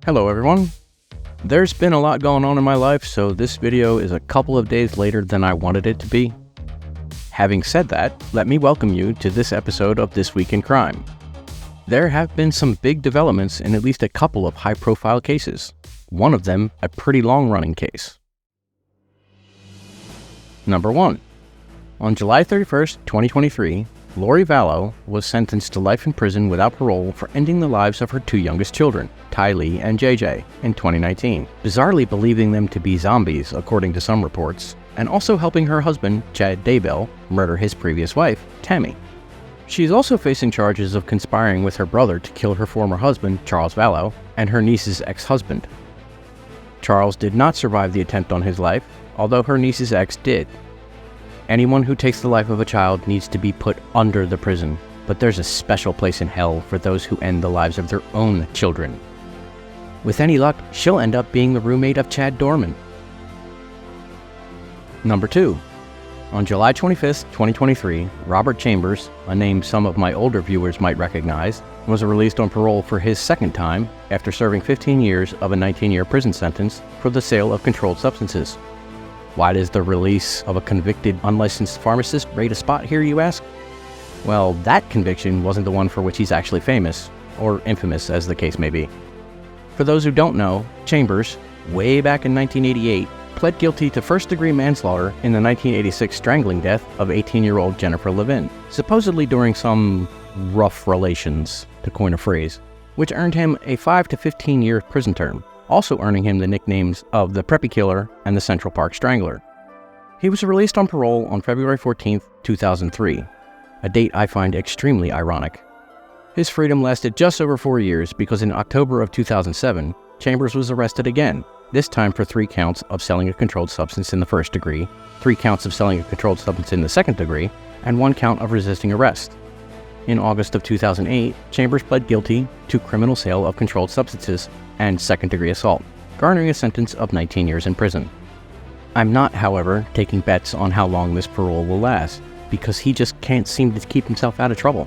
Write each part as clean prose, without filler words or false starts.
Hello everyone. There's been a lot going on in my life, so this video is a couple of days later than I wanted it to be. Having said that, let me welcome you to this episode of This Week in Crime. There have been some big developments in at least a couple of high-profile cases. One of them a pretty long-running case. Number 1. On July 31st, 2023, Lori Vallow was sentenced to life in prison without parole for ending the lives of her two youngest children, Ty Lee and JJ, in 2019, bizarrely believing them to be zombies, according to some reports, and also helping her husband, Chad Daybell, murder his previous wife, Tammy. She is also facing charges of conspiring with her brother to kill her former husband, Charles Vallow, and her niece's ex-husband. Charles did not survive the attempt on his life, although her niece's ex did. Anyone who takes the life of a child needs to be put under the prison, but there's a special place in hell for those who end the lives of their own children. With any luck, she'll end up being the roommate of Chad Dorman. Number 2. On July 25th, 2023, Robert Chambers, a name some of my older viewers might recognize, was released on parole for his second time after serving 15 years of a 19-year prison sentence for the sale of controlled substances. Why does the release of a convicted unlicensed pharmacist rate a spot here, you ask? Well, that conviction wasn't the one for which he's actually famous, or infamous as the case may be. For those who don't know, Chambers, way back in 1988, pled guilty to first-degree manslaughter in the 1986 strangling death of 18-year-old Jennifer Levin, supposedly during some rough relations, to coin a phrase, which earned him a 5 to 15-year prison term, also earning him the nicknames of the Preppy Killer and the Central Park Strangler. He was released on parole on February 14, 2003, a date I find extremely ironic. His freedom lasted just over 4 years because in October of 2007, Chambers was arrested again, this time for 3 counts of selling a controlled substance in the first degree, 3 counts of selling a controlled substance in the second degree, and 1 count of resisting arrest. In August of 2008, Chambers pled guilty to criminal sale of controlled substances and second-degree assault, garnering a sentence of 19 years in prison. I'm not, however, taking bets on how long this parole will last, because he just can't seem to keep himself out of trouble.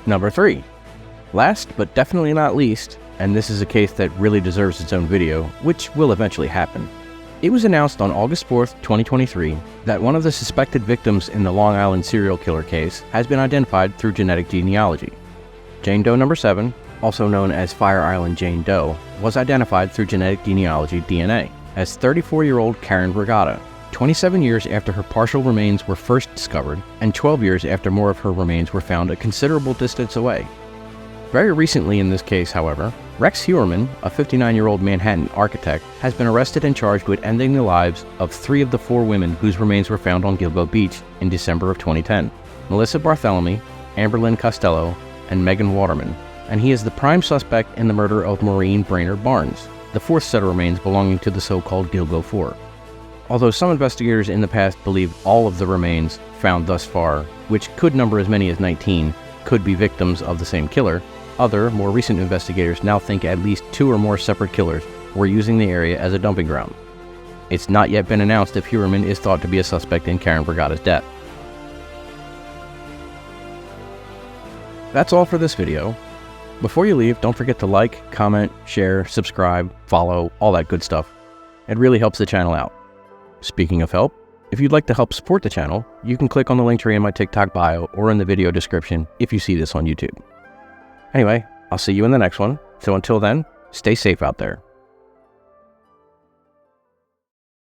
Number 3. Last but definitely not least, and this is a case that really deserves its own video, which will eventually happen. It was announced on August 4th, 2023, that one of the suspected victims in the Long Island serial killer case has been identified through genetic genealogy. Jane Doe number 7, also known as Fire Island Jane Doe, was identified through genetic genealogy DNA as 34-year-old Karen Vergata, 27 years after her partial remains were first discovered and 12 years after more of her remains were found a considerable distance away. Very recently in this case, however, Rex Heuermann, a 59-year-old Manhattan architect, has been arrested and charged with ending the lives of 3 of the 4 women whose remains were found on Gilgo Beach in December of 2010, Melissa Bartholomew, Amberlynn Costello, and Megan Waterman, and he is the prime suspect in the murder of Maureen Brainerd Barnes, the 4th set of remains belonging to the so-called Gilgo 4. Although some investigators in the past believe all of the remains found thus far, which could number as many as 19, could be victims of the same killer, other, more recent investigators now think at least 2 or more separate killers were using the area as a dumping ground. It's not yet been announced if Heuermann is thought to be a suspect in Karen Vergata's death. That's all for this video. Before you leave, don't forget to like, comment, share, subscribe, follow, all that good stuff. It really helps the channel out. Speaking of help, if you'd like to help support the channel, you can click on the link tree in my TikTok bio or in the video description if you see this on YouTube. Anyway, I'll see you in the next one, so until then, stay safe out there.